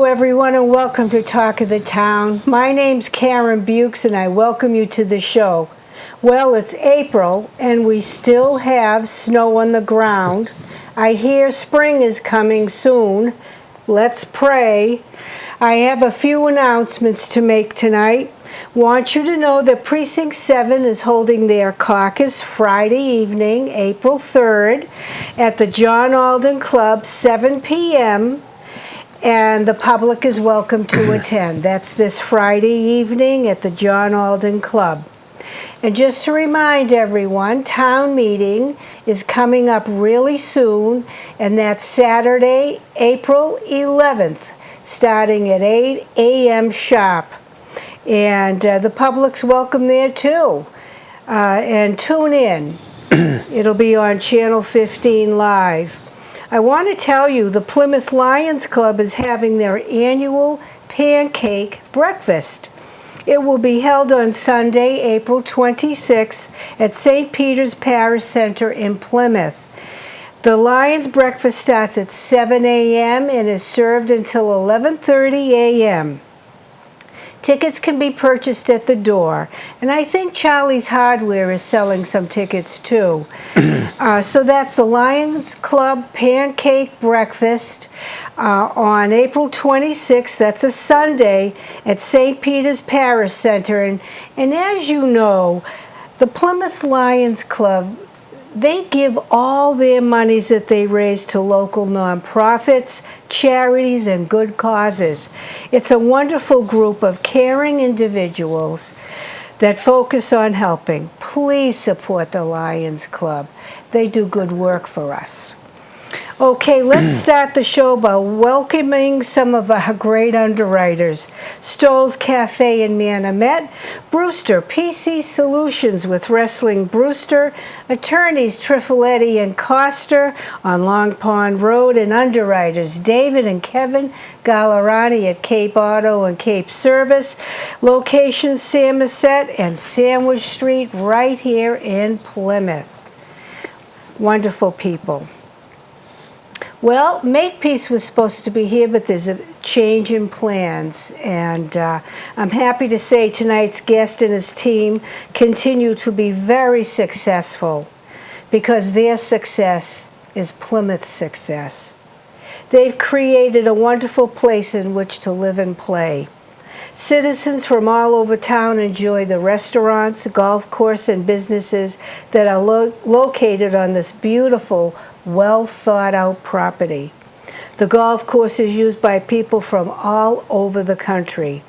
everyone, and welcome to Talk of the Town. My name's Karen Bukes, and I welcome you to the show. Well, it's April, and we still have snow on the ground. I hear spring is coming soon. Let's pray. I have a few announcements to make tonight. Want you to know that Precinct 7 is holding their caucus Friday evening, April 3rd, at the John Alden Club, 7 p.m., and the public is welcome to attend. That's this Friday evening at the John Alden Club. And just to remind everyone, town meeting is coming up really soon, and that's Saturday, April 11th, starting at 8 a.m. sharp. And the public's welcome there too. And tune in. It'll be on Channel 15 Live. I want to tell you the Plymouth Lions Club is having their annual pancake breakfast. It will be held on Sunday, April 26th at St. Peter's Parish Center in Plymouth. The Lions breakfast starts at 7 a.m. and is served until 11:30 a.m. Tickets can be purchased at the door, and I think Charlie's Hardware is selling some tickets too. So that's the Lions Club Pancake Breakfast on April 26th. That's a Sunday at St. Peter's Parish Center. And as you know, the Plymouth Lions Club, they give all their monies that they raise to local nonprofits, charities, and good causes. It's a wonderful group of caring individuals that focus on helping. Please support the Lions Club. They do good work for us. Okay, let's start the show by welcoming some of our great underwriters. Stoll's Cafe in Manamet, Brewster PC Solutions with Wrestling Brewster, attorneys Trifoletti and Coster on Long Pond Road, and underwriters David and Kevin Gallerani at Cape Auto and Cape Service, locations Samoset and Sandwich Street right here in Plymouth. Wonderful people. Well, Makepeace was supposed to be here, but there's a change in plans. And I'm happy to say tonight's guest and his team continue to be very successful because their success is Plymouth's success. They've created a wonderful place in which to live and play. Citizens from all over town enjoy the restaurants, golf course, and businesses that are located on this beautiful, well-thought-out property. The golf course is used by people from all over the country.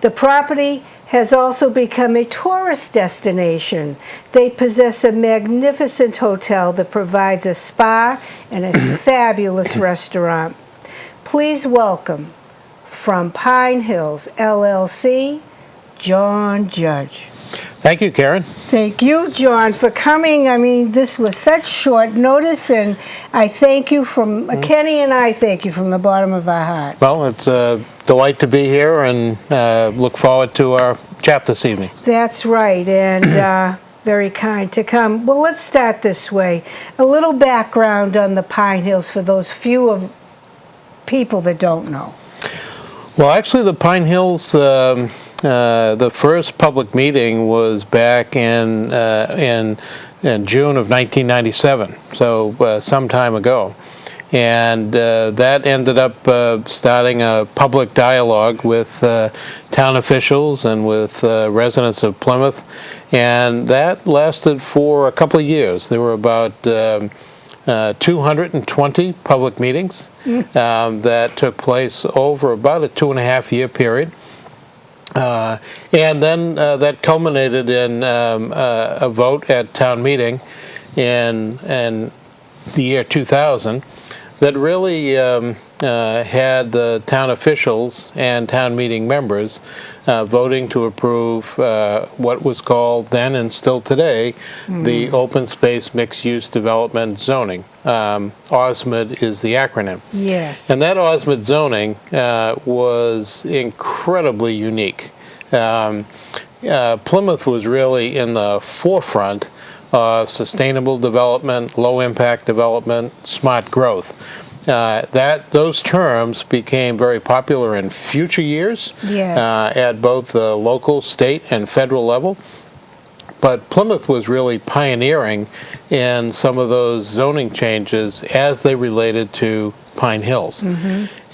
The property has also become a tourist destination. They possess a magnificent hotel that provides a spa and a fabulous restaurant. Please welcome, from Pinehills, LLC, John Judge. Thank you, Karen. Thank you, John, for coming. I mean, this was such short notice, and I thank you from, Kenny and I thank you from the bottom of our heart. Well, it's a delight to be here, and look forward to our chat this evening. That's right, and very kind to come. Well, let's start this way. A little background on the Pinehills for those few of people that don't know. Well, actually, the Pinehills, the first public meeting was back in June of 1997, so some time ago. And that ended up starting a public dialogue with town officials and with residents of Plymouth. And that lasted for a couple of years. There were about 220 public meetings that took place over about a 2.5-year period. And then that culminated in a vote at town meeting in the year 2000 that really had the town officials and town meeting members voting to approve what was called then and still today the Open Space Mixed Use Development Zoning. OSMD is the acronym. Yes. And that OSMD zoning was incredibly unique. Plymouth was really in the forefront of sustainable development, low impact development, smart growth. those terms became very popular in future years. Yes. At both the local, state, and federal level. But Plymouth was really pioneering in some of those zoning changes as they related to Pine Hills.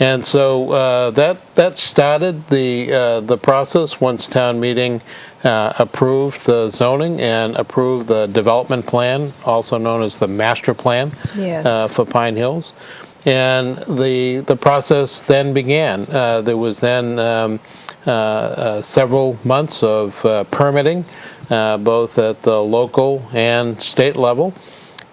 And so that started the process once town meeting approved the zoning and approved the development plan, also known as the master plan. Yes. For Pine Hills. And the process then began. There was then several months of permitting, both at the local and state level.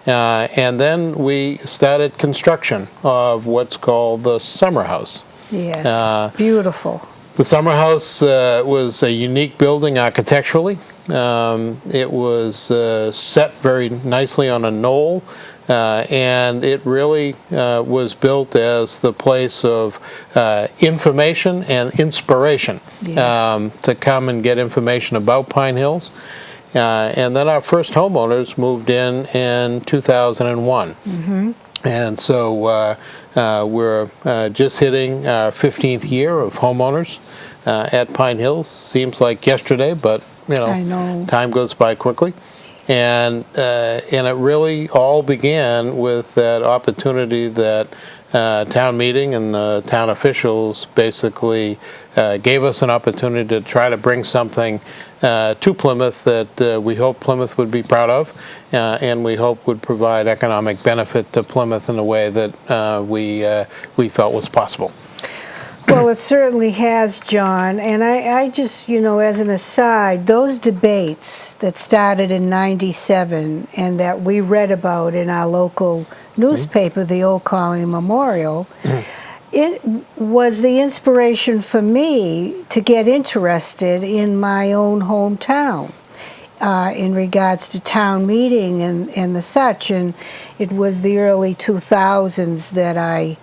And then we started construction of what's called the summer house. Yes. Beautiful. The summer house was a unique building architecturally. It was set very nicely on a knoll. And it really was built as the place of information and inspiration. Yes. To come and get information about Pine Hills. And then our first homeowners moved in 2001. And so we're just hitting our 15th year of homeowners at Pine Hills. Seems like yesterday, but I know. time goes by quickly. And it really all began with that opportunity that town meeting and the town officials basically gave us an opportunity to try to bring something to Plymouth that we hope Plymouth would be proud of, and we hope would provide economic benefit to Plymouth in a way that we felt was possible. Well, it certainly has, John. And I just, as an aside, those debates that started in '97 and that we read about in our local newspaper, the Old Colony Memorial, it was the inspiration for me to get interested in my own hometown in regards to town meeting and the such. And it was the early 2000s that I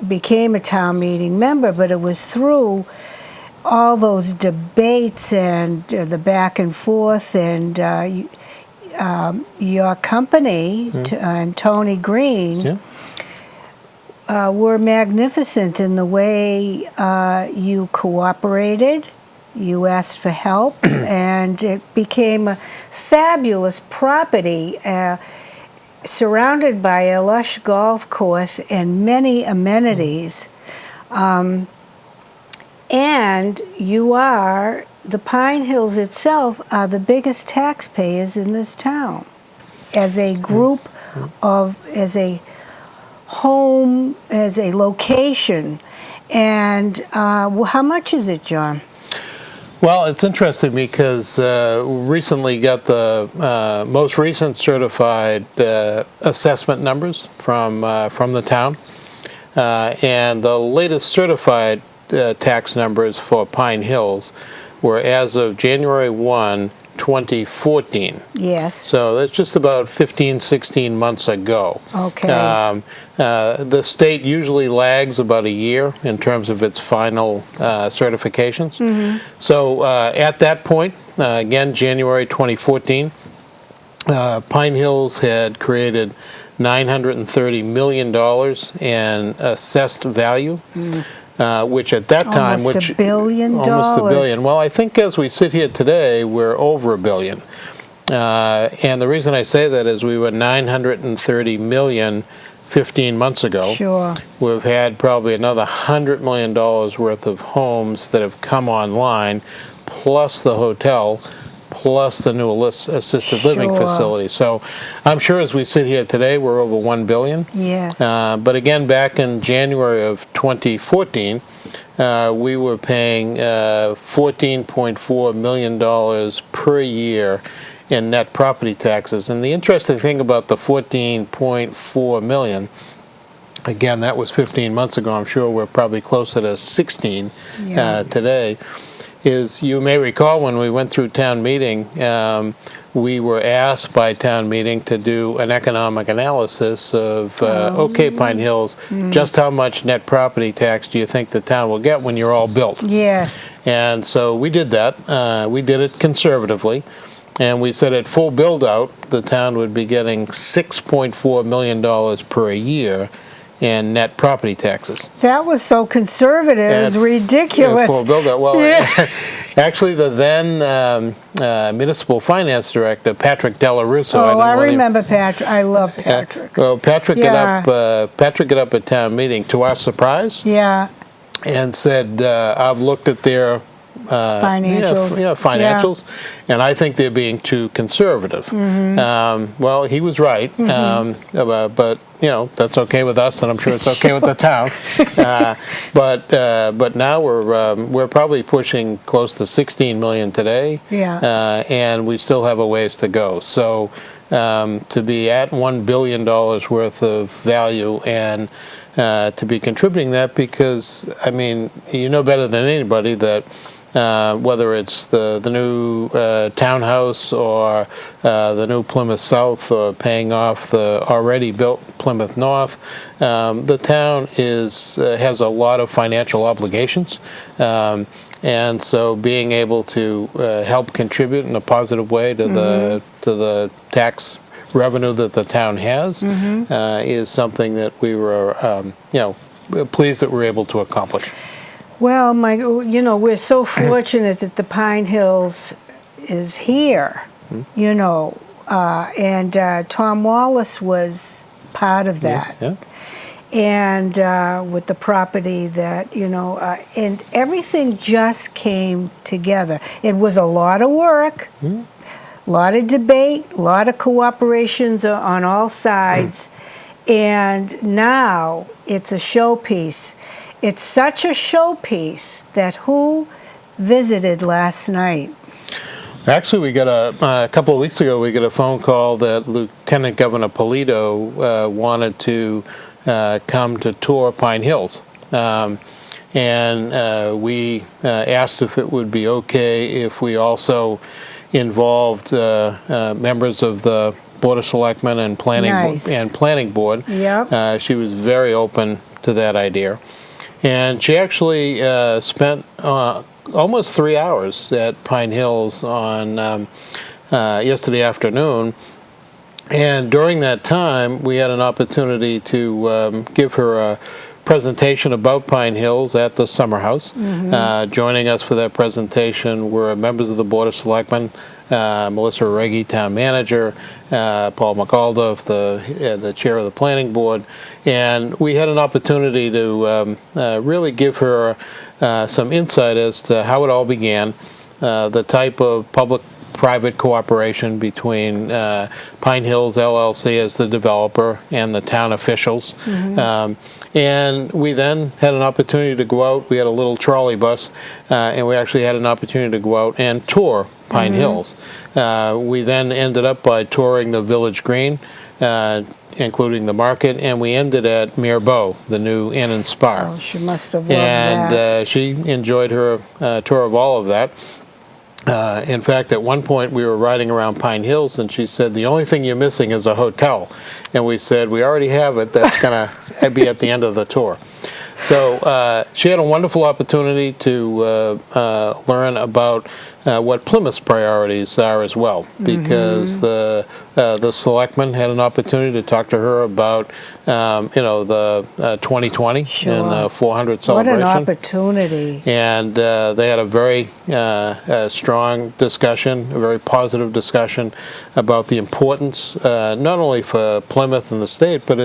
became a town meeting member, but it was through all those debates and the back and forth and your company and Towne Green were magnificent in the way you cooperated, you asked for help, and it became a fabulous property surrounded by a lush golf course and many amenities. And the Pine Hills itself are the biggest taxpayers in this town as a group as a home, as a location. And how much is it, John? Well, it's interesting because recently got the most recent certified assessment numbers from the town, and the latest certified tax numbers for Pine Hills were as of January 1, 2014. Yes. So that's just about 15, 16 months ago. Okay. The state usually lags about a year in terms of its final certifications. So at that point, again, January 2014, Pine Hills had created $930 million in assessed value. Which at that time, almost $1 billion. Almost $1 billion. Well, I think as we sit here today, we're over $1 billion. And the reason I say that is we were $930 million 15 months ago. Sure. We've had probably another $100 million worth of homes that have come online, plus the hotel, plus the new assisted living facility. So I'm sure as we sit here today, we're over $1 billion. Yes. But again, back in January of 2014, we were paying $14.4 million per year in net property taxes. And the interesting thing about the $14.4 million, again, that was 15 months ago. I'm sure we're probably closer to 16 today. Is you may recall when we went through town meeting, we were asked by town meeting to do an economic analysis of, okay, Pine Hills, just how much net property tax do you think the town will get when you're all built? Yes. And so we did that. We did it conservatively. And we said at full build-out, the town would be getting $6.4 million per year and net property taxes. That was so conservative, it was ridiculous. For build-out. Well, Yeah. actually, the then municipal finance director, Patrick Della Russo. Oh, I remember Patrick. I love Patrick. Well, Patrick Yeah. got up at town meeting, to our surprise, Yeah. and said, "I've looked at their Financials. financials, and I think they're being too conservative." Well, he was right, but that's okay with us, and I'm sure it's okay with the town. But now we're probably pushing close to 16 million today, and we still have a ways to go. So to be at $1 billion worth of value and to be contributing that, because I mean, you know better than anybody that whether it's the new townhouse or the new Plymouth South, or paying off the already built Plymouth North, the town has a lot of financial obligations, and so being able to help contribute in a positive way to the tax revenue that the town has is something that we were pleased that we're able to accomplish. Well, we're so fortunate that the Pinehills is here, and Tom Wallace was part of that. Yes, And with the property that, and everything just came together. It was a lot of work, a lot of debate, a lot of cooperations on all sides, and now it's a showpiece. It's such a showpiece that who visited last night? Actually, we got a couple of weeks ago, we got a phone call that Lieutenant Governor Polito wanted to come to tour Pine Hills. And we asked if it would be okay if we also involved members of the Board of Selectmen and Planning Board. Yep. She was very open to that idea. And she actually spent almost 3 hours at Pine Hills on yesterday afternoon. And during that time, we had an opportunity to give her a presentation about Pine Hills at the Summer House. Joining us for that presentation were members of the Board of Selectmen, Melissa Reggie, Town Manager, Paul McAuliffe, the Chair of the Planning Board, and we had an opportunity to really give her some insight as to how it all began, the type of public-private cooperation between Pine Hills LLC as the developer and the town officials. And we then had an opportunity to go out. We had a little trolley bus, and we actually had an opportunity to go out and tour Pine Hills. We then ended up by touring the Village Green, including the market, and we ended at Mirbeau, the new inn and spa. Oh, she must have loved that. And she enjoyed her tour of all of that. In fact, at one point we were riding around Pine Hills, and she said, "The only thing you're missing is a hotel." And we said, "We already have it. That's going to be at the end of the tour." So she had a wonderful opportunity to learn about what Plymouth's priorities are as well, because the selectmen had an opportunity to talk to her about the 2020 and the 400 celebration. What an opportunity! And they had a very strong discussion, a very positive discussion about the importance, not only for Plymouth and the state, but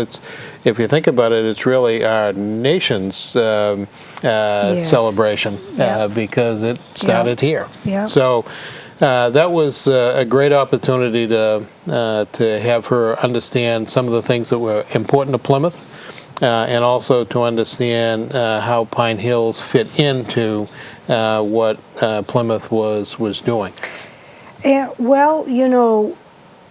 if you think about it, it's really our nation's celebration because it started here. Yep. So that was a great opportunity to have her understand some of the things that were important to Plymouth, and also to understand how Pine Hills fit into what Plymouth was doing. Well,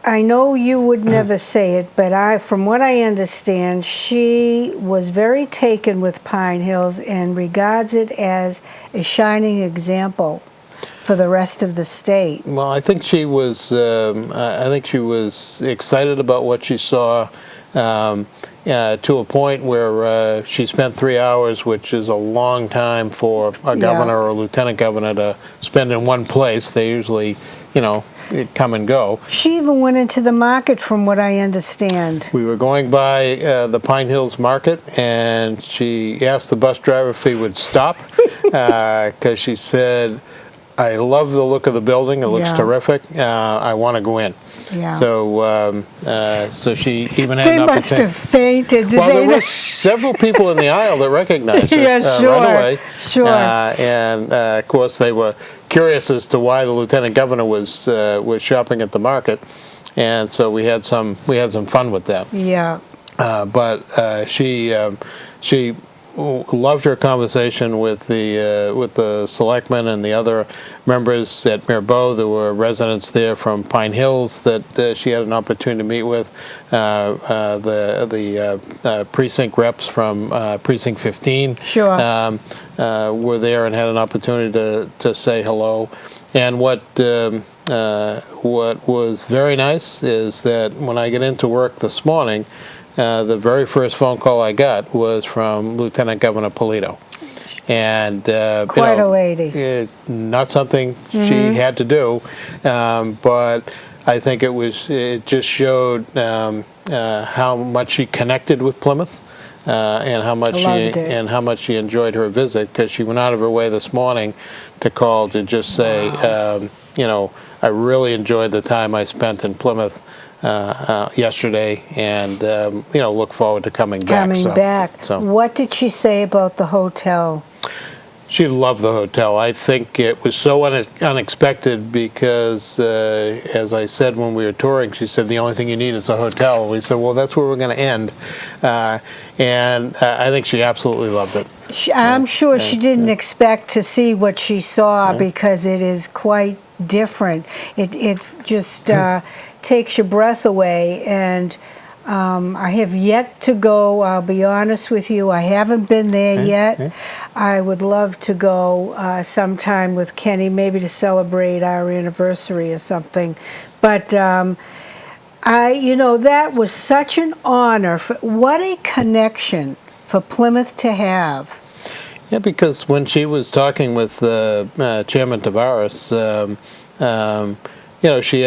I know you would never say it, but from what I understand, she was very taken with Pine Hills and regards it as a shining example for the rest of the state. Well, I think she was. I think she was excited about what she saw, to a point where she spent 3 hours, which is a long time for a governor or a lieutenant governor to spend in one place. They usually come and go. She even went into the market, from what I understand. We were going by the Pinehills market, and she asked the bus driver if he would stop, because she said, I love the look of the building. It looks terrific. I want to go in. Yeah. So she even had They an must opportunity. have fainted. Well, there were several people in the aisle that recognized her right away. Sure. And of course, they were curious as to why the lieutenant governor was shopping at the market, and so we had some fun with that. Yeah. But she loved her conversation with the selectmen and the other members at Mirbeau. There were residents there from Pine Hills that she had an opportunity to meet with. The precinct reps from Precinct 15 were there and had an opportunity to say hello. And what was very nice is that when I get into work this morning, the very first phone call I got was from Lieutenant Governor Polito. And quite a lady. Not something she had to do, but I think it just showed how much she connected with Plymouth, and how much she enjoyed her visit, because she went out of her way this morning to call to just say, I really enjoyed the time I spent in Plymouth yesterday, and look forward to coming back. So, what did she say about the hotel? She loved the hotel. I think it was so unexpected because, as I said when we were touring, she said the only thing you need is a hotel. We said, well, that's where we're going to end, and I think she absolutely loved it. I'm sure she didn't expect to see what she saw, because it is quite different. It just takes your breath away, and I have yet to go. I'll be honest with you, I haven't been there yet. I would love to go sometime with Kenny, maybe to celebrate our anniversary or something. But that was such an honor. What a connection for Plymouth to have. Yeah, because when she was talking with Chairman Tavares, she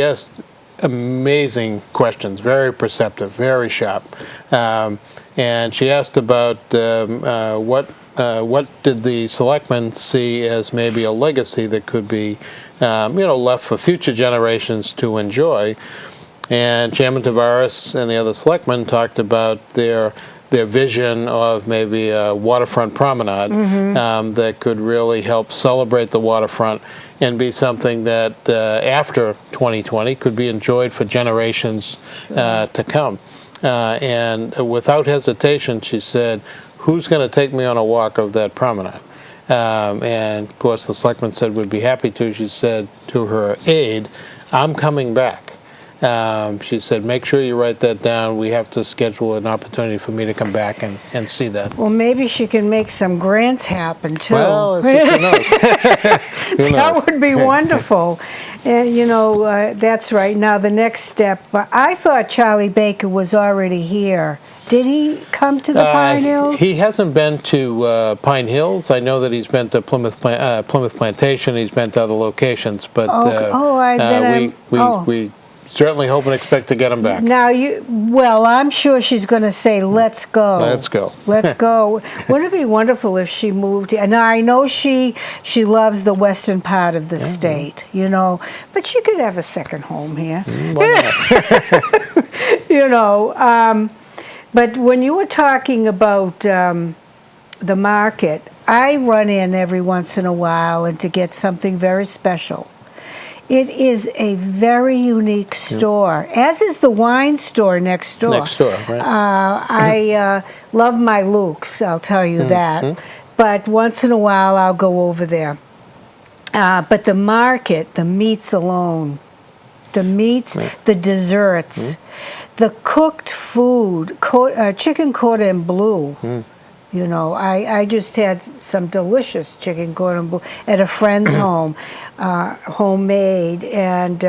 asked amazing questions, very perceptive, very sharp, and she asked about what did the selectmen see as maybe a legacy that could be left for future generations to enjoy. And Chairman Tavares and the other selectmen talked about their vision of maybe a waterfront promenade that could really help celebrate the waterfront and be something that after 2020 could be enjoyed for generations to come. And without hesitation, she said, who's going to take me on a walk of that promenade? And of course the selectman said, we'd be happy to. She said to her aide, I'm coming back. She said, make sure you write that down. We have to schedule an opportunity for me to come back and see that. Well, maybe she can make some grants happen, too. Well, who knows? Who knows? That would be wonderful. And, that's right. Now, the next step, I thought Charlie Baker was already here. Did he come to the Pine Hills? He hasn't been to Pine Hills. I know that he's been to Plymouth Plantation. He's been to other locations. But we certainly hope and expect to get him back. Now, I'm sure she's going to say, let's go. Let's go. Let's go. Wouldn't it be wonderful if she moved here? Now, I know she loves the western part of the state, but she could have a second home here. Why not? But when you were talking about the market, I run in every once in a while and to get something very special. It is a very unique store, as is the wine store next door. Next door, right. I love my Luke's, I'll tell you that. But once in a while, I'll go over there. But the market, the meats alone, the desserts, the cooked food, chicken cordon bleu. I just had some delicious chicken cordon bleu at a friend's home, homemade. And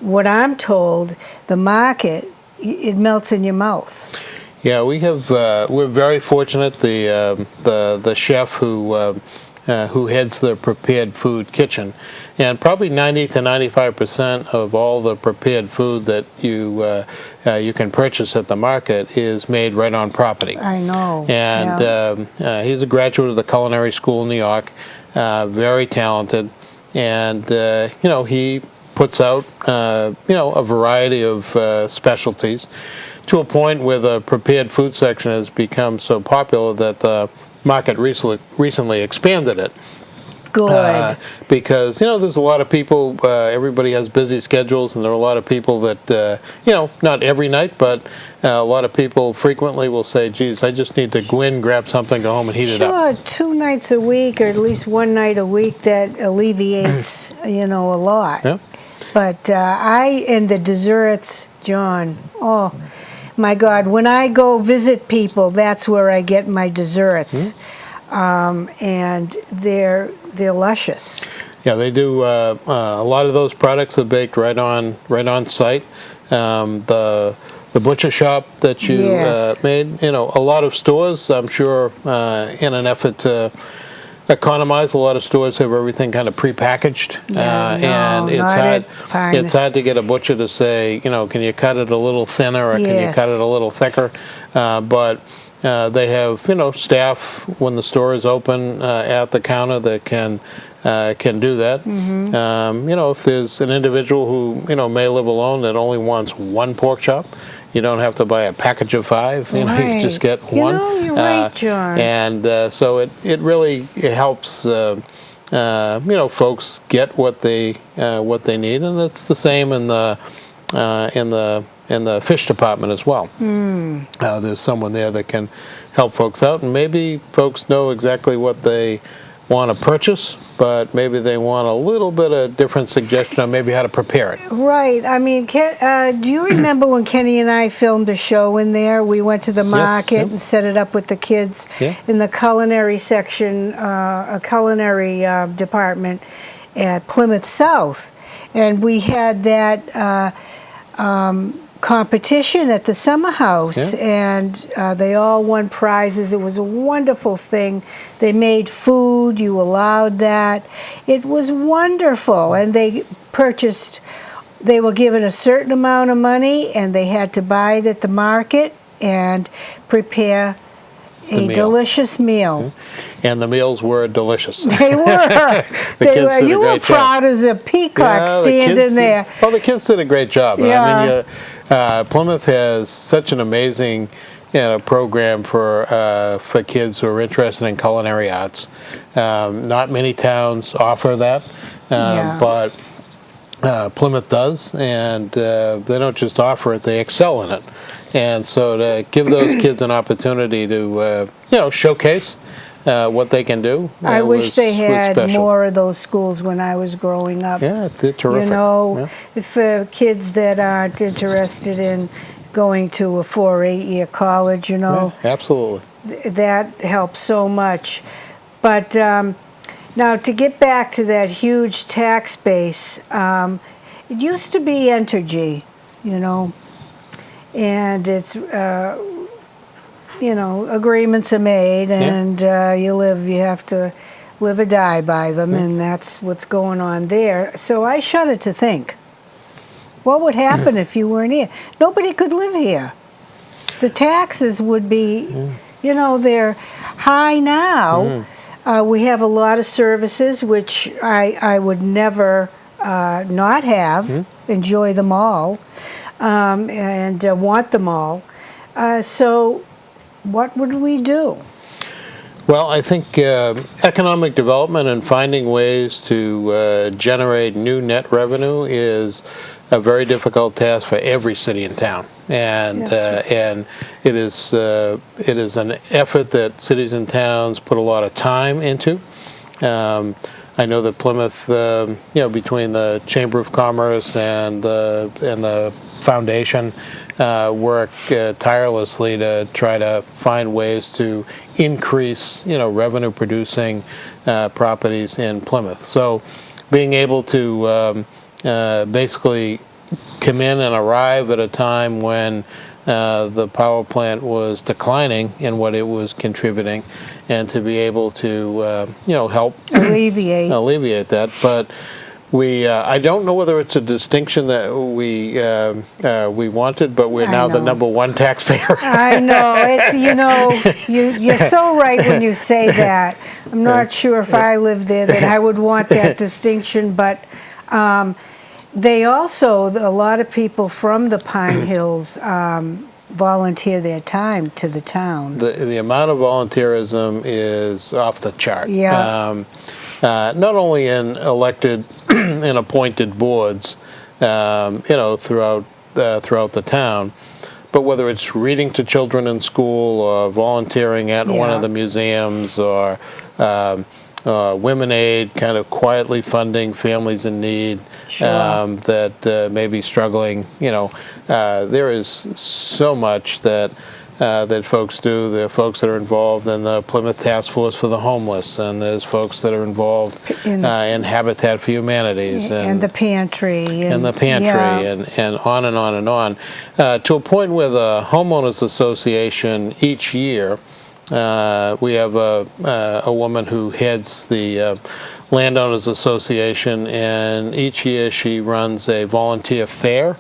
what I'm told, the market, it melts in your mouth. Yeah, we're very fortunate. The chef who who heads the prepared food kitchen, and probably 90 to 95% of all the prepared food that you can purchase at the market is made right on property. I know. And he's a graduate of the culinary school in New York, very talented, and he puts out a variety of specialties, to a point where the prepared food section has become so popular that the market recently expanded it. Good. Because there's a lot of people. Everybody has busy schedules, and there are a lot of people that not every night, but a lot of people frequently will say, "Geez, I just need to go in, grab something, go home, and heat it up." Sure, 2 nights a week, or at least 1 night a week, that alleviates a lot. Yeah. But and the desserts, John. Oh my God! When I go visit people, that's where I get my desserts, and they're luscious. Yeah, they do. A lot of those products are baked right on site. The butcher shop that you Yes. made, a lot of stores, I'm sure, in an effort to economize, a lot of stores have everything kind of prepackaged, and it's hard to get a butcher to say, can you cut it a little thinner, or can you cut it a little thicker? But they have staff when the store is open at the counter that can do that. If there's an individual who may live alone that only wants one pork chop, you don't have to buy a package of 5. You can just get one. You're right, John. And so it really helps folks get what they need, and it's the same in the fish department as well. There's someone there that can help folks out, and maybe folks know exactly what they want to purchase, but maybe they want a little bit of different suggestion on maybe how to prepare it. Right. I mean, do you remember when Kenny and I filmed a show in there? We went to the market and set it up with the kids in the culinary section, a culinary department at Plymouth South. And we had that competition at the summer house, and they all won prizes. It was a wonderful thing. They made food. You allowed that. It was wonderful. And they were given a certain amount of money, and they had to buy it at the market and prepare a delicious meal. And the meals were delicious. They were. You were proud as a peacock standing there. Well, the kids did a great job. Yeah. I mean, Plymouth has such an amazing program for kids who are interested in culinary arts. Not many towns offer that, but Plymouth does, and they don't just offer it; they excel in it. And so to give those kids an opportunity to showcase what they can do, I wish they had more of those schools when I was growing up. Yeah, they're terrific. If kids that aren't interested in going to a 4 or 8 year college, absolutely, that helps so much. But now to get back to that huge tax base, it used to be Entergy, and it's agreements are made, and you have to live or die by them, and that's what's going on there. So I shudder to think, what would happen if you weren't here? Nobody could live here. The taxes would be, they're high now. We have a lot of services, which I would never not have, enjoy them all, and want them all. So what would we do? Well, I think economic development and finding ways to generate new net revenue is a very difficult task for every city and town, and and it is an effort that cities and towns put a lot of time into. I know that Plymouth, between the Chamber of Commerce and the foundation, work tirelessly to try to find ways to increase, revenue-producing properties in Plymouth. So, being able to basically come in and arrive at a time when the power plant was declining in what it was contributing, and to be able to help alleviate that. But I don't know whether it's a distinction that we wanted, but we're now the number one taxpayer. I know. It's you're so right when you say that. I'm not sure if I lived there that I would want that distinction, but they also, a lot of people from the Pinehills volunteer their time to the town. The amount of volunteerism is off the chart. Yeah. Not only in elected and appointed boards, throughout the town, but whether it's reading to children in school or volunteering at one of the museums or Women Aid, kind of quietly funding families in need that may be struggling. There is so much that folks do. There are folks that are involved in the Plymouth Task Force for the Homeless, and there's folks that are involved in Habitat for Humanities. And the pantry. And on and on and on. To a point where the Homeowners Association each year, we have a woman who heads the Landowners Association, and each year she runs a volunteer fair.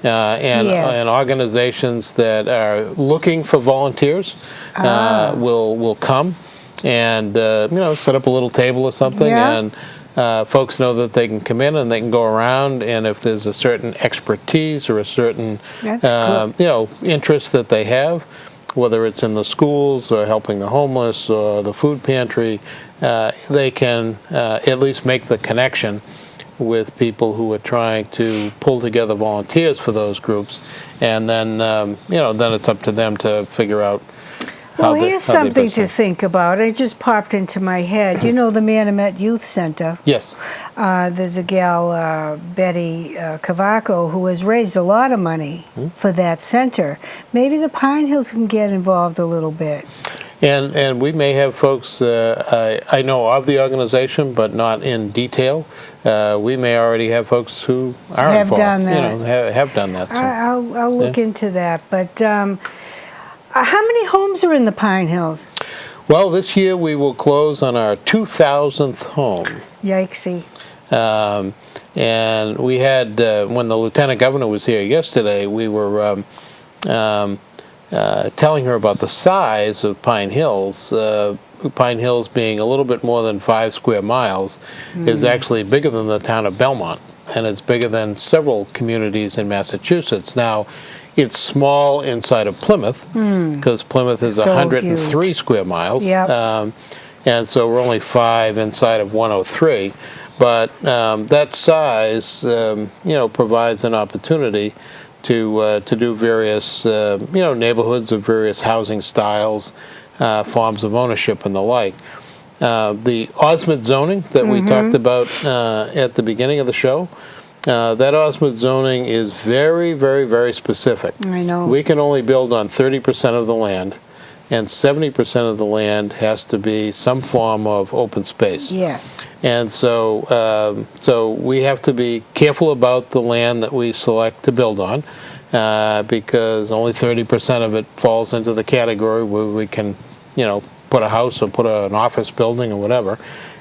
And organizations that are looking for volunteers will come and set up a little table or something, and folks know that they can come in and they can go around, and if there's a certain expertise or a certain interest that they have, whether it's in the schools or helping the homeless or the food pantry, they can at least make the connection with people who are trying to pull together volunteers for those groups, and then then it's up to them to figure out. Well, here's something to think about. It just popped into my head. You know the Manomet Youth Center? Yes. There's a gal, Betty Cavaco, who has raised a lot of money for that center. Maybe the Pinehills can get involved a little bit. And we may have folks, I know of the organization, but not in detail. We may already have folks who are have involved. Done that. Have done that. So. I'll look into that. But how many homes are in the Pinehills? Well, this year we will close on our 2,000th home. Yikesy. And we had, when the Lieutenant Governor was here yesterday, we were telling her about the size of Pine Hills. Pine Hills, being a little bit more than 5 square miles, is actually bigger than the town of Belmont, and it's bigger than several communities in Massachusetts. Now, it's small inside of Plymouth, because Plymouth is 103 square miles, and so we're only 5 inside of 103. But that size, provides an opportunity to do various, neighborhoods of various housing styles, forms of ownership, and the like. The Osmond zoning that we talked about at the beginning of the show, that Osmond zoning is very, very, very specific. I know. We can only build on 30% of the land, and 70% of the land has to be some form of open space. Yes. And so we have to be careful about the land that we select to build on, because only 30% of it falls into the category where we can, put a house or put an office building or whatever.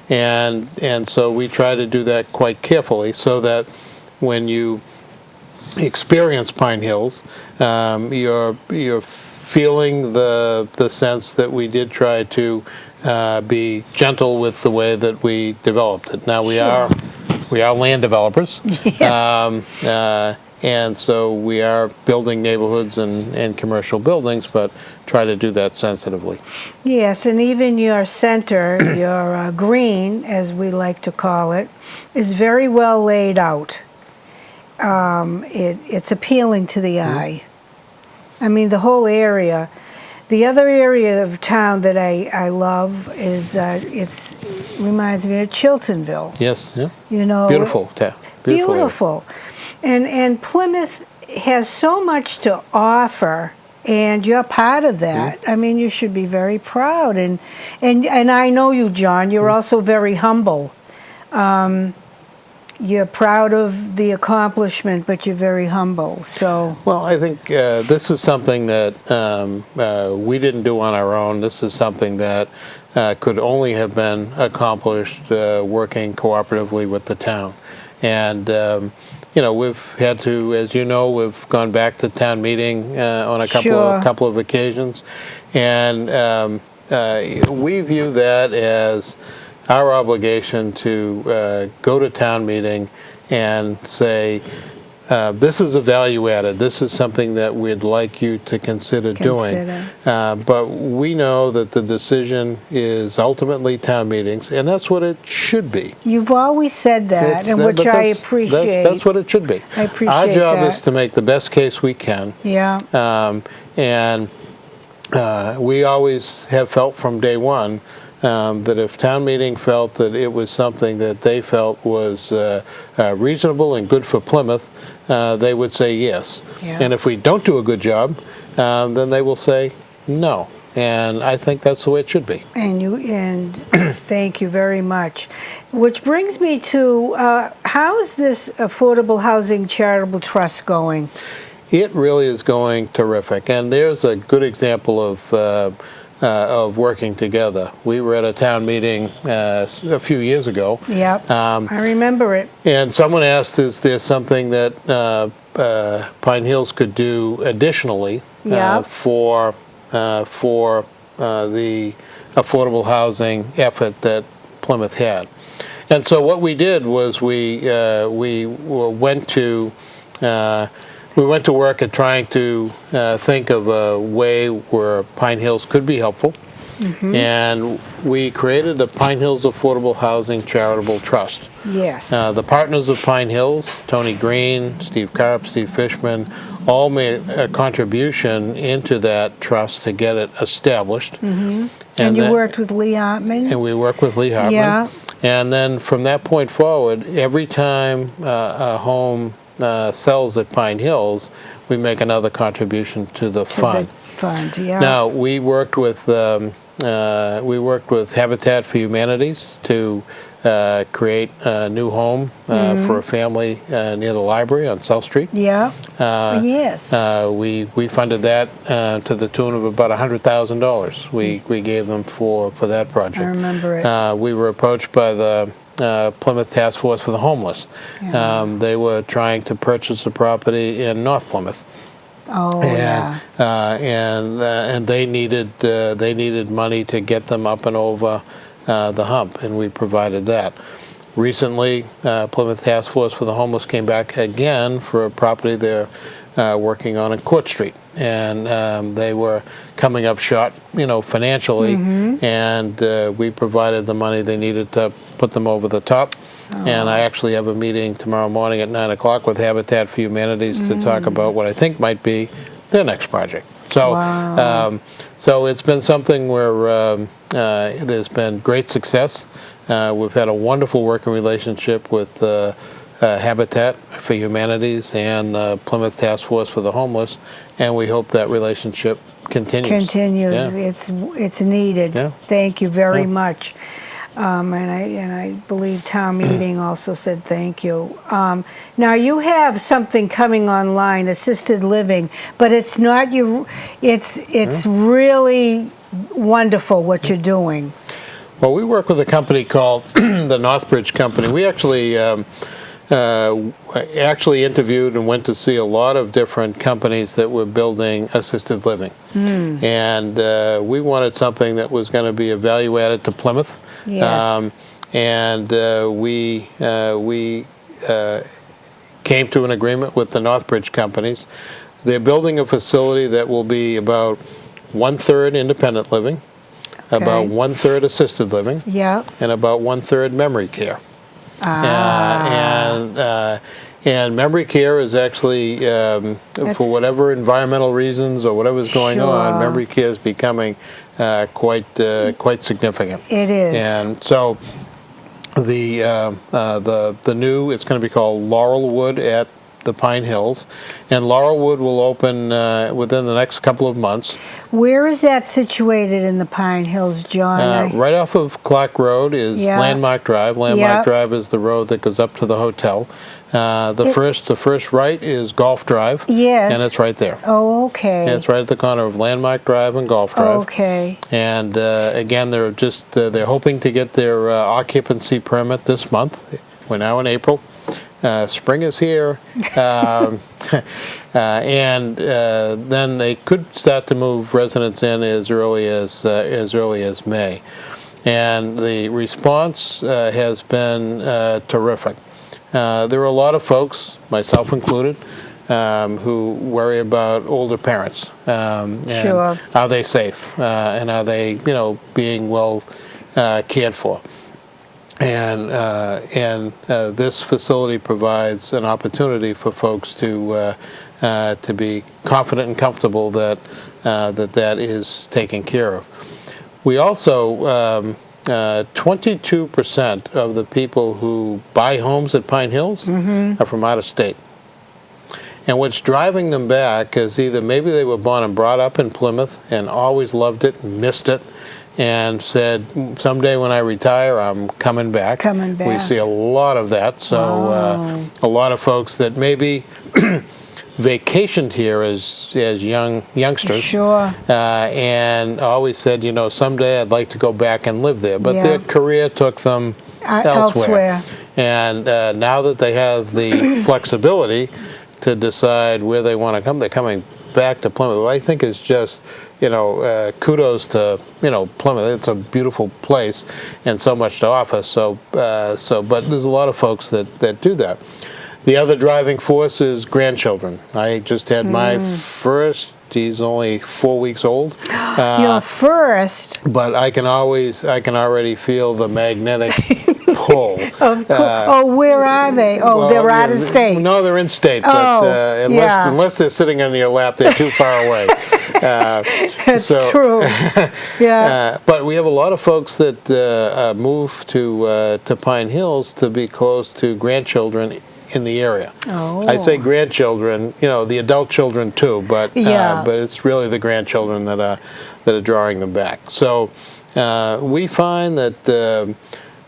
And so we try to do that quite carefully, so that when you experience Pine Hills, you're feeling the sense that we did try to be gentle with the way that we developed it. Now we are land developers, and so we are building neighborhoods and commercial buildings, but try to do that sensitively. Yes, and even your center, your green, as we like to call it, is very well laid out. It's appealing to the eye. I mean, the whole area. The other area of town that I love is it reminds me of Chiltonville. Yes, yeah. Beautiful town. Beautiful. And Plymouth has so much to offer, and you're part of that. I mean, you should be very proud. And I know you, John. You're also very humble. you're proud of the accomplishment, but you're very humble. So, Well, I think this is something that we didn't do on our own. This is something that could only have been accomplished working cooperatively with the town. And we've had to, as you know, we've gone back to town meeting on a Sure. couple of occasions, and we view that as our obligation to go to town meeting and say, this is a value added. This is something that we'd like you to consider doing. But we know that the decision is ultimately town meetings, and that's what it should be. You've always said that, and which I appreciate. That's what it should be. I appreciate Our job that. is to make the best case we can. Yeah. And we always have felt from day one that if town meeting felt that it was something that they felt was reasonable and good for Plymouth, they would say yes. Yeah. And if we don't do a good job, then they will say no. And I think that's the way it should be. And thank you very much. Which brings me to how is this Affordable Housing Charitable Trust going? It really is going terrific, and there's a good example of working together. We were at a town meeting a few years ago. Yep, I remember it. And someone asked, is there something that Pinehills could do additionally Yep. for the affordable housing effort that Plymouth had? And so what we did was we went to work at trying to think of a way where Pinehills could be helpful. Mm-hmm. And we created a Pinehills Affordable Housing Charitable Trust. Yes. The partners of Pinehills, Tony Green, Steve Karp, Steve Fishman, all made a contribution into that trust to get it established. Mm-hmm. And you worked with Lee Hartman? And we worked with Lee Hartman. Yeah. And then from that point forward, every time a home sells at Pinehills, we make another contribution to the fund. Yeah. Now we worked with Habitat for Humanities to create a new home for a family near the library on South Street. Yeah. Yes. We funded that to the tune of about $100,000. We gave them for that project. I remember it. We were approached by the Plymouth Task Force for the Homeless. Yeah. They were trying to purchase a property in North Plymouth. Oh, and, and they needed money to get them up and over the hump, and we provided that. Recently, Plymouth Task Force for the Homeless came back again for a property they're working on Court Street, and they were coming up short, financially, and we provided the money they needed to put them over the top. And I actually have a meeting tomorrow morning at 9 o'clock with Habitat for Humanities to talk about what I think might be their next project. So, Wow. So it's been something where there's been great success. We've had a wonderful working relationship with Habitat for Humanities and Plymouth Task Force for the Homeless, and we hope that relationship continues. Yeah. It's needed. Yeah. Thank you very much. And I believe town meeting also said thank you. Now you have something coming online, assisted living, but it's not you. It's really wonderful what you're doing. Well, we work with a company called the Northbridge Company. We actually interviewed and went to see a lot of different companies that were building assisted living, and we wanted something that was going to be a value added to Plymouth. Yes. And we came to an agreement with the Northbridge companies. They're building a facility that will be about 1/3 independent living, about 1/3 assisted living, and about 1/3 memory care. And memory care is actually, for whatever environmental reasons or whatever's going on, memory care is becoming quite significant. It is. And so the new, it's going to be called Laurelwood at the Pine Hills, and Laurelwood will open within the next couple of months. Where is that situated in the Pine Hills, John? Right off of Clark Road is Landmark Drive. Landmark Drive is the road that goes up to the hotel. The first right is Golf Drive. Yes. And it's right there. Oh, okay. And it's right at the corner of Landmark Drive and Golf Drive. Okay. And again, they're hoping to get their occupancy permit this month. We're now in April. Spring is here. And then they could start to move residents in as early as May. And the response has been terrific. There are a lot of folks, myself included, who worry about older parents. And Sure. are they safe? And are they, being well cared for? And this facility provides an opportunity for folks to be confident and comfortable that that is taken care of. We also 22% of the people who buy homes at Pine Hills are from out of state. And what's driving them back is either maybe they were born and brought up in Plymouth and always loved it and missed it and said, someday when I retire, I'm coming back. We see a lot of that. So a lot of folks that maybe vacationed here as youngsters. Sure. And always said, someday I'd like to go back and live there. But their career took them elsewhere. And now that they have the flexibility to decide where they want to come, they're coming back to Plymouth. What I think is just, kudos to, Plymouth. It's a beautiful place and so much to offer. But there's a lot of folks that do that. The other driving force is grandchildren. I just had my first. He's only 4 weeks old. Your first. But I can already feel the magnetic pull. Where are they? They're out of state. No, they're in state. But unless they're sitting on your lap, they're too far away. That's true. Yeah. But we have a lot of folks that move to Pine Hills to be close to grandchildren in the area. I say grandchildren, the adult children too, but it's really the grandchildren that are drawing them back. So we find that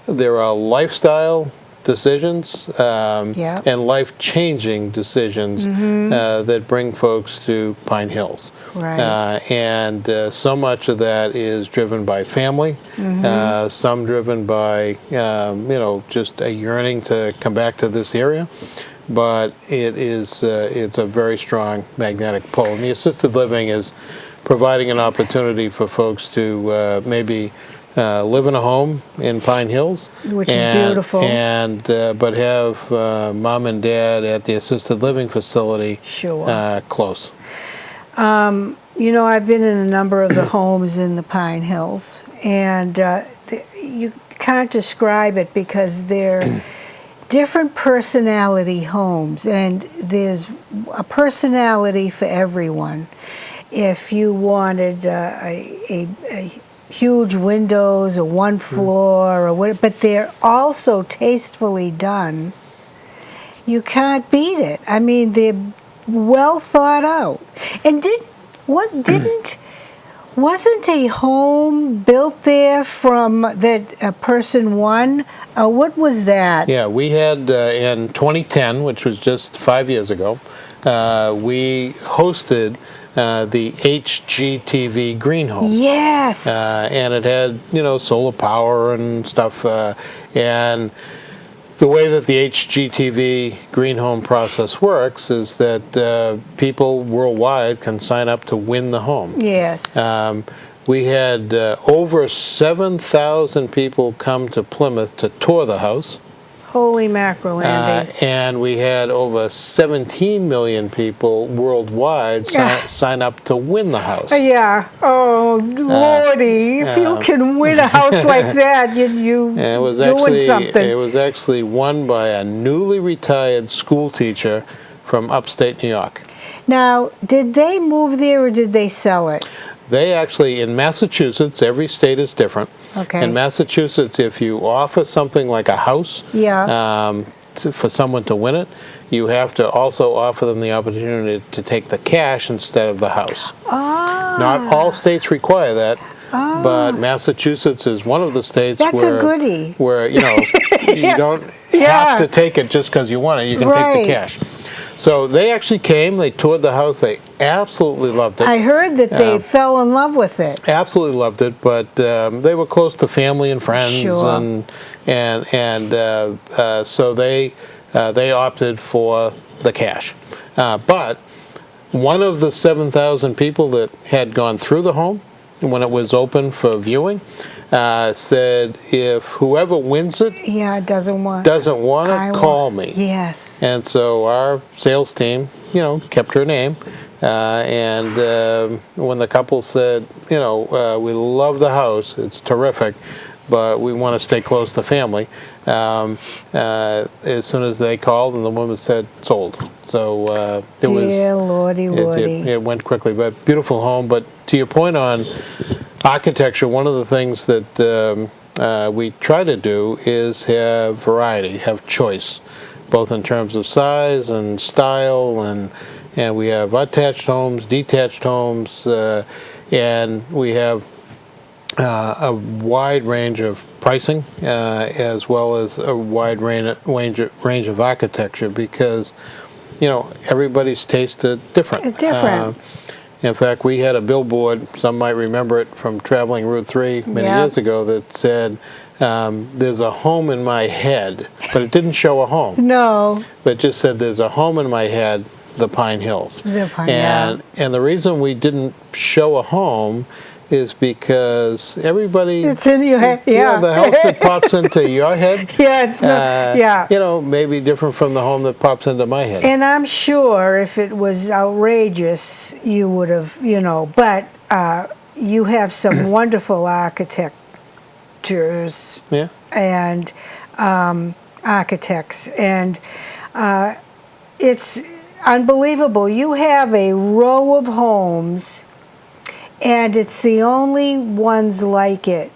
there are lifestyle decisions and life-changing decisions that bring folks to Pine Hills. Right. And so much of that is driven by family, some driven by, just a yearning to come back to this area. But it's a very strong magnetic pull. And the assisted living is providing an opportunity for folks to maybe live in a home in Pine Hills, which is beautiful, and but have mom and dad at the assisted living facility close. I've been in a number of the homes in the Pine Hills, and you can't describe it because they're different personality homes, and there's a personality for everyone. If you wanted a huge windows or one floor or what, but they're also tastefully done. You can't beat it. I mean, they're well thought out. And wasn't a home built there from that a person won? What was that? Yeah, we had in 2010, which was just 5 years ago, we hosted the HGTV Green Home. Yes. And it had, solar power and stuff. And the way that the HGTV Green Home process works is that people worldwide can sign up to win the home. Yes. We had over 7,000 people come to Plymouth to tour the house. Holy mackerel, Andy. And we had over 17 million people worldwide sign up to win the house. Yeah. Oh, Lordy. If you can win a house like that, you're doing something. It was actually won by a newly retired school teacher from upstate New York. Now, did they move there or did they sell it? They actually, in Massachusetts, every state is different. Okay. In Massachusetts, if you offer something like a house, for someone to win it, you have to also offer them the opportunity to take the cash instead of the house. Not all states require that, but Massachusetts is one of the states That's a goodie. where you don't have to take it just because you want it. You can take the cash. So they actually came, they toured the house, they absolutely loved it. I heard that they fell in love with it. Absolutely loved it, but they were close to family and friends, Sure. and so they opted for the cash. But one of the 7,000 people that had gone through the home when it was open for viewing said, if whoever wins it doesn't want it, call me. Yes. And so our sales team, kept her name. And when the couple said, we love the house, it's terrific, but we want to stay close to family, as soon as they called and the woman said, sold. So Dear Lordy. it went quickly, but beautiful home. But to your point on architecture, one of the things that we try to do is have variety, have choice, both in terms of size and style, and we have attached homes, detached homes, and we have a wide range of pricing, as well as a wide range of architecture, because everybody's taste is different. It's different. In fact, we had a billboard, some might remember it from traveling Route 3 many years ago, that said, there's a home in my head, but it didn't show a home. No. But it just said, there's a home in my head, the Pinehills. And the reason we didn't show a home is because everybody... It's in your head, the house that pops into your head... it's not, maybe different from the home that pops into my head. And I'm sure if it was outrageous, you would have, but you have some wonderful architectures and architects, and it's unbelievable. You have a row of homes, and it's the only ones like it.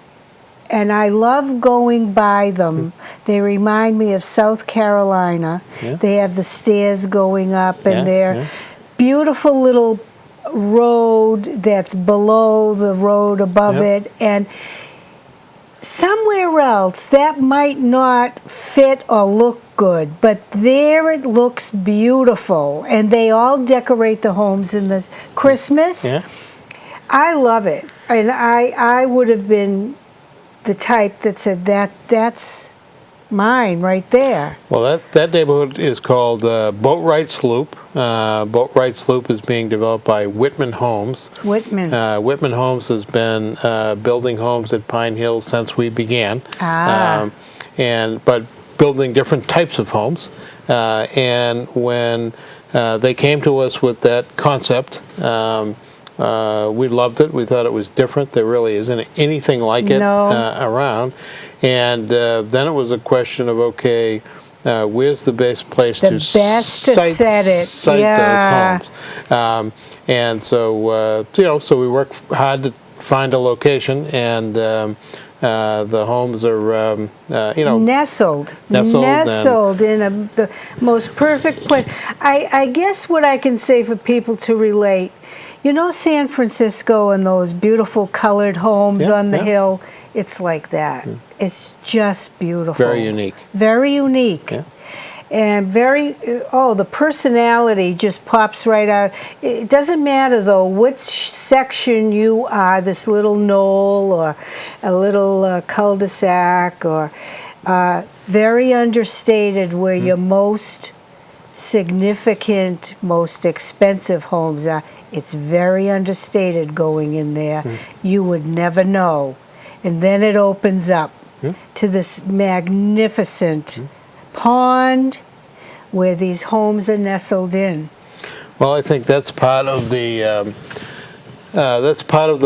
And I love going by them. They remind me of South Carolina. They have the stairs going up, and they're beautiful little road that's below the road above it. And somewhere else that might not fit or look good, but there it looks beautiful. And they all decorate the homes in the Christmas. I love it. And I would have been the type that said that's mine right there. Well, that neighborhood is called Boatwright Sloop. Boatwright Sloop is being developed by Whitman Homes. Whitman Homes has been building homes at Pinehills since we began, but building different types of homes. And when they came to us with that concept, we loved it. We thought it was different. There really isn't anything like it around. And then it was a question of, okay, where's the best place to site those homes? And so, so we work hard to find a location, and the homes are, nestled in the most perfect place. I guess what I can say for people to relate, San Francisco and those beautiful colored homes on the hill, it's like that. It's just beautiful. Very unique. Very unique. And the personality just pops right out. It doesn't matter, though, which section you are, this little knoll or a little cul-de-sac, or very understated where your most significant, most expensive homes are. It's very understated going in there. You would never know. And then it opens up to this magnificent pond where these homes are nestled in. Well, I think that's part of the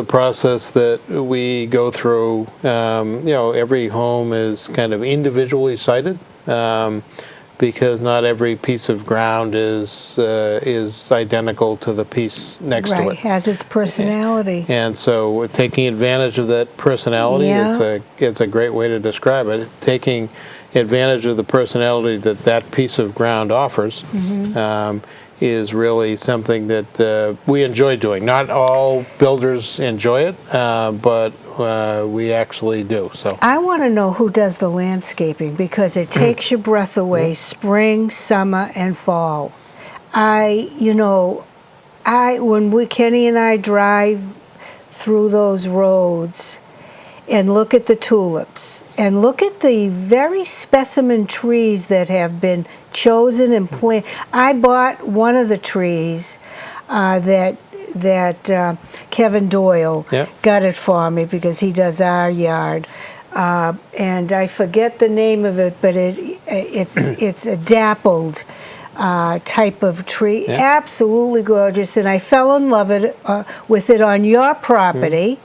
process that we go through. Every home is kind of individually sited, because not every piece of ground is identical to the piece next to it. Right, has its personality. And so taking advantage of that personality, it's a great way to describe it. advantage of the personality that that piece of ground offers is really something that we enjoy doing. Not all builders enjoy it, but we actually do. So I want to know who does the landscaping, because it takes your breath away, spring, summer, and fall. When Kenny and I drive through those roads and look at the tulips and look at the very specimen trees that have been chosen and planted. I bought one of the trees that Kevin Doyle got it for me because he does our yard. And I forget the name of it, but it's a dappled type of tree. Absolutely gorgeous. And I fell in love with it on your property.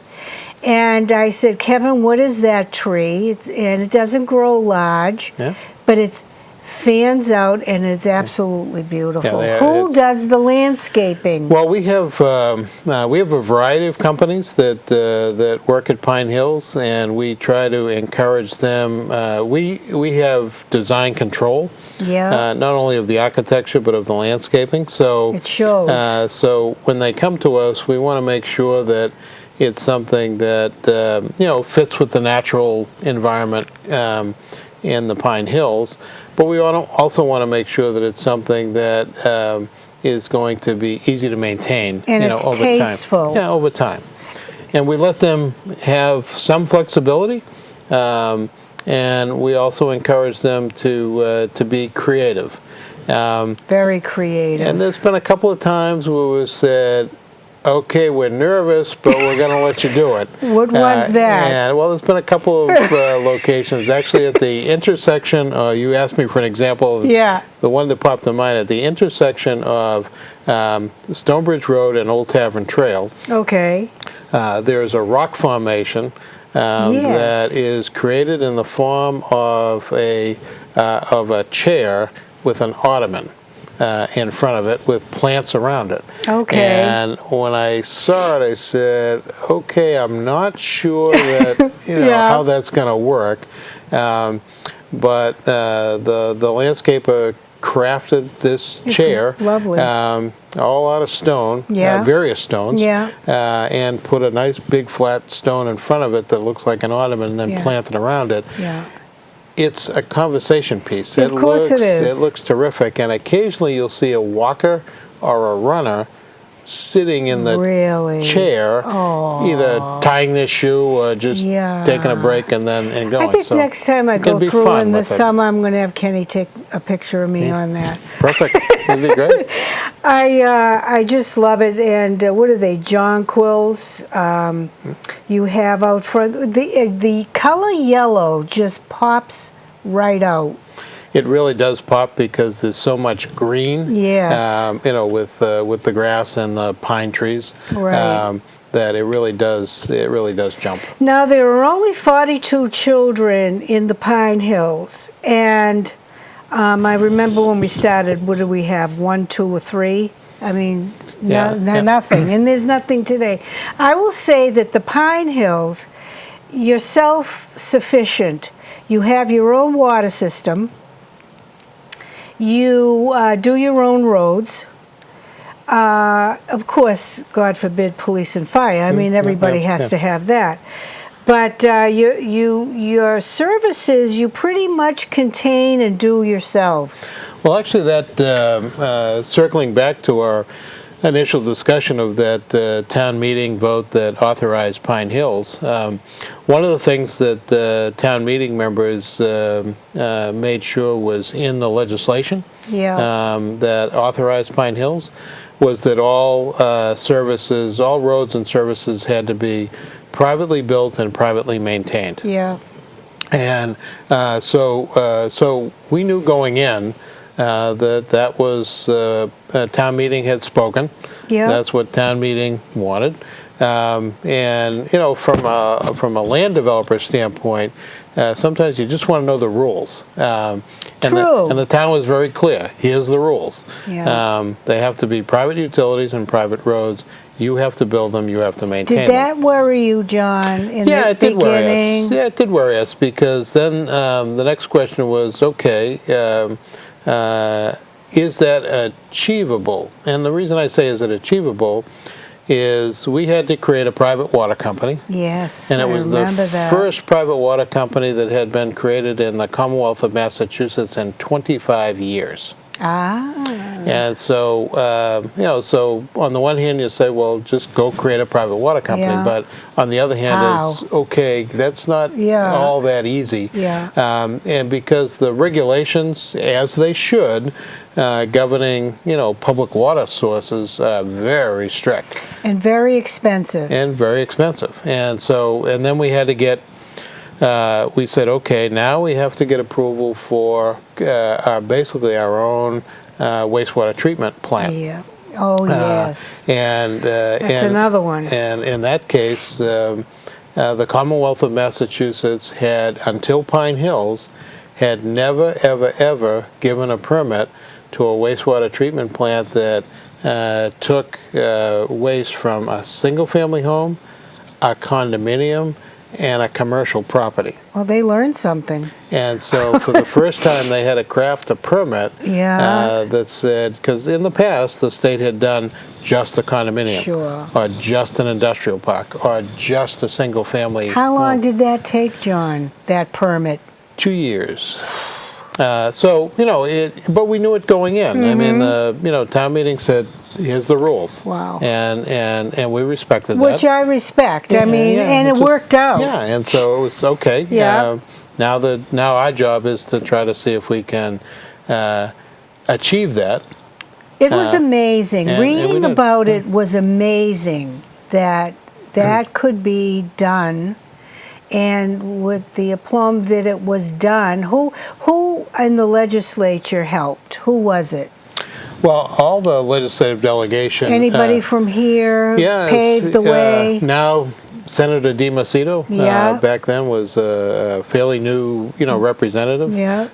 And I said, Kevin, what is that tree? And it doesn't grow large, but it fans out and it's absolutely beautiful. Who does the landscaping? Well, we have a variety of companies that work at Pinehills, and we try to encourage them. We have design control, not only of the architecture but of the landscaping. So it shows. So when they come to us, we want to make sure that it's something that fits with the natural environment in the Pine Hills, but we also want to make sure that it's something that is going to be easy to maintain, and it's over tasteful. time. Yeah, over time, and we let them have some flexibility, and we also encourage them to be creative. Very creative. And there's been a couple of times where we said, okay, we're nervous, but we're going to let you do it. What was that? And, well, there's been a couple of locations. Actually, at the intersection, you asked me for an example. Yeah. The one that popped in mind, at the intersection of Stonebridge Road and Old Tavern Trail. Okay. There's a rock formation that is created in the form of a chair with an ottoman in front of it with plants around it. Okay. And when I saw it, I said, okay, I'm not sure that how that's going to work. But the landscaper crafted this chair, lovely, all out of stone, various stones, and put a nice big flat stone in front of it that looks like an ottoman, and then planted around it. Yeah. It's a conversation piece. Of course it is. It looks terrific, and occasionally you'll see a walker or a runner sitting in the chair, either tying their shoe or just taking a break and going. I think next time I go through in the summer, I'm going to have Kenny take a picture of me on that. Perfect. That'd be great. I just love it. And what are they? jonquils. You have out front. The color yellow just pops right out. It really does pop because there's so much green. Yes. With the grass and the pine trees. Right. That it really does jump. Now, there are only 42 children in the Pine Hills, and I remember when we started, what did we have, 1, 2, or 3? I mean, nothing, and there's nothing today. I will say that the Pine Hills, you're self-sufficient. You have your own water system. You do your own roads. Of course, God forbid, police and fire. I mean, everybody has to have that. But your services, you pretty much contain and do yourselves. Well, actually, that circling back to our initial discussion of that town meeting vote that authorized Pine Hills, one of the things that town meeting members made sure was in the legislation that authorized Pine Hills was that all services, all roads and services had to be privately built and privately maintained. Yeah. And so we knew going in that was town meeting had spoken. Yeah. That's what town meeting wanted. And from a land developer standpoint, sometimes you just want to know the rules. True. And the town was very clear. Here's the rules. Yeah. They have to be private utilities and private roads. You have to build them. You have to maintain them. Did that worry you, John, in the It did worry beginning? us. Yeah, it did worry us because then the next question was, okay, is that achievable? And the reason I say is it achievable is we had to create a private water company. Yes, And it I was the remember that. first private water company that had been created in the Commonwealth of Massachusetts in 25 years. Ah. And so, so on the one hand, you say, well, just go create a private water company. Yeah. But on the other hand, How? is okay, that's not Yeah. all that easy. Yeah. And because the regulations, as they should, governing, public water sources are very strict. And very expensive. And very expensive. And so, and then we had to get, we said, okay, now we have to get approval for basically our own wastewater treatment plant. Yeah. Oh, yes. And That's another one. And in that case, the Commonwealth of Massachusetts had, until Pinehills, had never, ever, ever given a permit to a wastewater treatment plant that took waste from a single-family home, a condominium, and a commercial property. Well, they learned something. And so for the first time, they had to craft a permit that said, because in the past, the state had done just a condominium, Sure. or just an industrial park, or just a single family. How long did that take, John, that permit? 2 years. But we knew it going in. I mean, the town meeting said, here's the rules. Wow. And we respected that. Which I respect. I mean, and it worked out. Yeah, and so it was okay. Yeah. Now our job is to try to see if we can achieve that. It was amazing. and we Reading did. about it was amazing that could be done. And with the aplomb that it was done, who in the legislature helped? Who was it? Well, all the legislative delegation. Anybody from here paved the way? Now, Senator DiMacedo, Yeah. back then was a fairly new, representative. Yeah.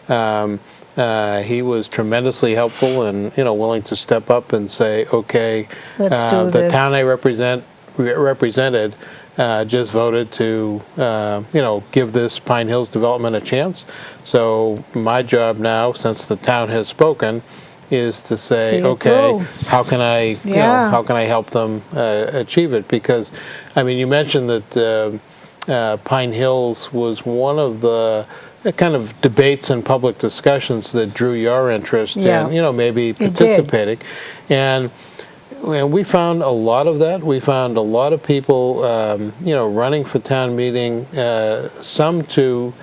He was tremendously helpful and, willing to step up and say, okay, Let's do the this. town I represented just voted to, give this Pine Hills development a chance. So my job now, since the town has spoken, is to say, See it okay, through. how can I, how can I help them achieve it? Because, I mean, you mentioned that Pine Hills was one of the kind of debates and public discussions that drew your interest in, maybe participating. And we found a lot of that. We found a lot of people, running for town meeting, some to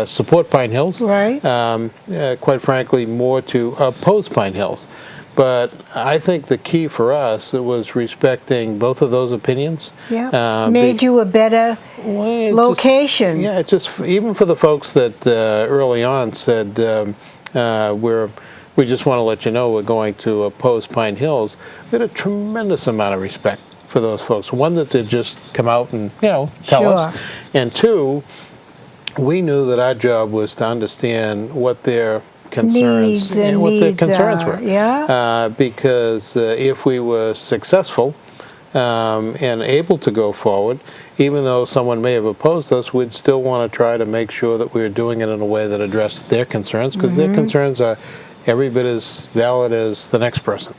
support Pine Hills. Right. Quite frankly, more to oppose Pine Hills. But I think the key for us was respecting both of those opinions. Yeah. Made you a better location. It just, even for the folks that early on said, we just want to let you know we're going to oppose Pine Hills, we had a tremendous amount of respect for those folks. One, that they'd just come out and, tell us. And two, we knew that our job was to understand what their concerns were. Yeah. Because if we were successful and able to go forward, even though someone may have opposed us, we'd still want to try to make sure that we were doing it in a way that addressed their concerns, because their concerns are every bit as valid as the next person.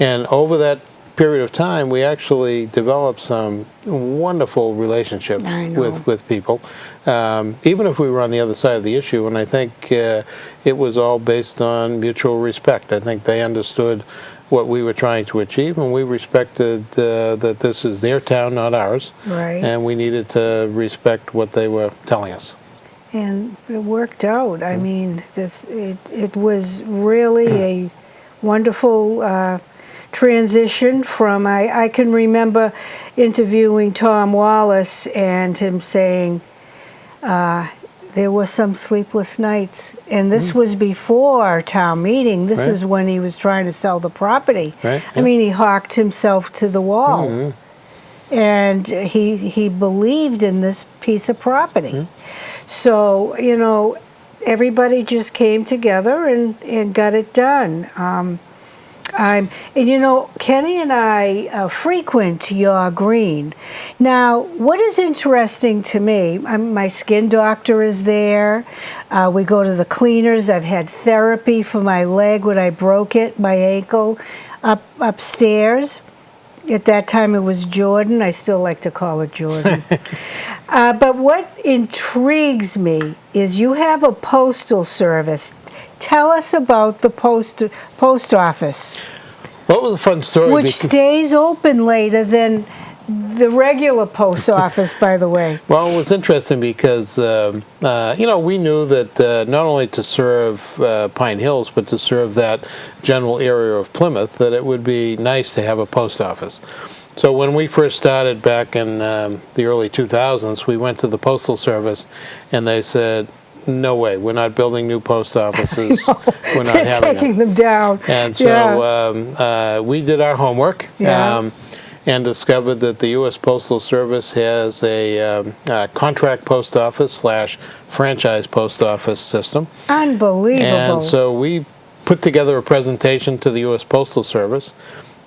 And over that period of time, we actually developed some wonderful relationships with people, even if we were on the other side of the issue. And I think it was all based on mutual respect. I think they understood what we were trying to achieve, and we respected that this is their town, not ours. Right. And we needed to respect what they were telling us. And it worked out. I mean, it was really a wonderful transition from, I can remember interviewing Tom Wallace and him saying there were some sleepless nights. And this was before our town meeting. This is when he was trying to sell the property. Right. I mean, he hawked himself to the wall. and he believed in this piece of property. So, everybody just came together and got it done. And Kenny and I frequent your green. Now, what is interesting to me, my skin doctor is there. We go to the cleaners. I've had therapy for my leg when I broke it, my ankle, upstairs. At that time, it was Jordan. I still like to call it Jordan. But what intrigues me is you have a postal service. Tell us about the post office. Well, it was a fun story. Which stays open later than the regular post office, by the way. Well, it was interesting because, we knew that not only to serve Pine Hills, but to serve that general area of Plymouth, that it would be nice to have a post office. So when we first started back in the early 2000s, we went to the Postal Service, and they said, no way, we're not building new post offices. We're not They're taking them down. And so we did our homework and discovered that the U.S. Postal Service has a contract post office / franchise post office system. Unbelievable. And so we put together a presentation to the U.S. Postal Service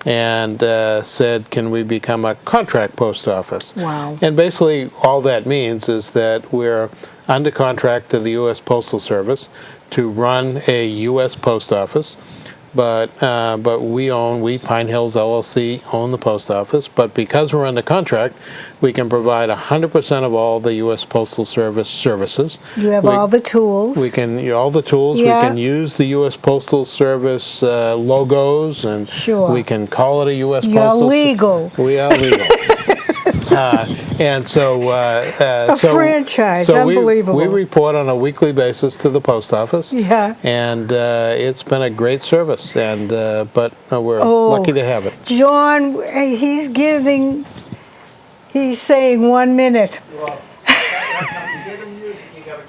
and said, can we become a contract post office? Wow. And basically all that means is that we're under contract to the U.S. Postal Service to run a U.S. post office, but we, Pine Hills LLC, own the post office, but because we're under contract, we can provide 100% of all the U.S. Postal Service services. You have all the tools. We can, all the tools. Yeah. We can use the U.S. Postal Service logos, and we can call it a U.S. You're Postal legal. We are legal. And so, a franchise, unbelievable. We report on a weekly basis to the post office. Yeah. And it's been a great service, and but we're lucky to have it. John, he's saying 1 minute.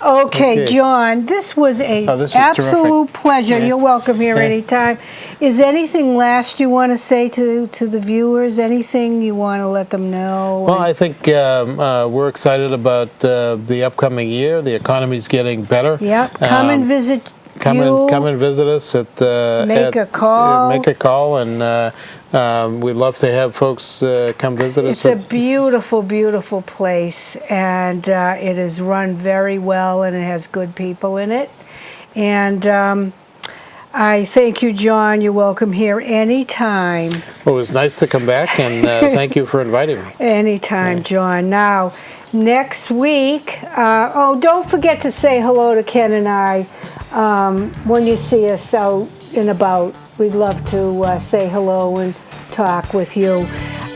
Okay, John, this was an absolute pleasure. Yeah. You're welcome here anytime. Is anything last you want to say to the viewers? Anything you want to let them know? Well, I think we're excited about the upcoming year. The economy's getting better. Yep. Come and visit. Come and visit us at make a call. Make a call, and we'd love to have folks come visit us. It's a beautiful, beautiful place, and it is run very well, and it has good people in it. And I thank you, John. You're welcome here anytime. Well, it was nice to come back, and thank you for inviting me. Anytime, John. Now, next week, don't forget to say hello to Ken and I when you see us out and about. We'd love to say hello and talk with you.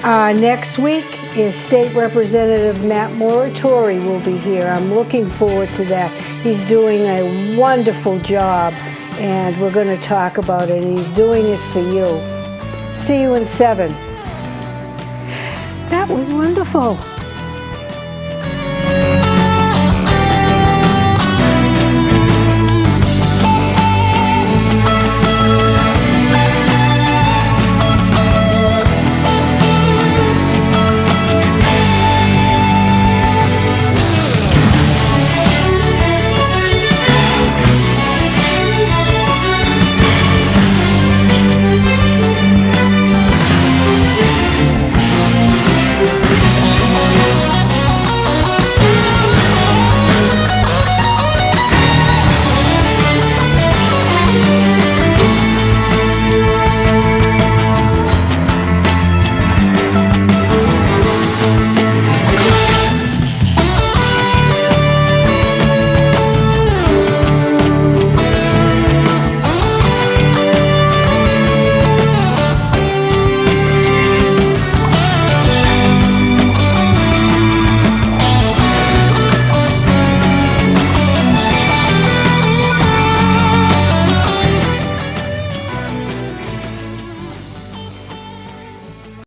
Next week is State Representative Matt Moratori will be here. I'm looking forward to that. He's doing a wonderful job, and we're going to talk about it, and he's doing it for you. See you in 7. That was wonderful.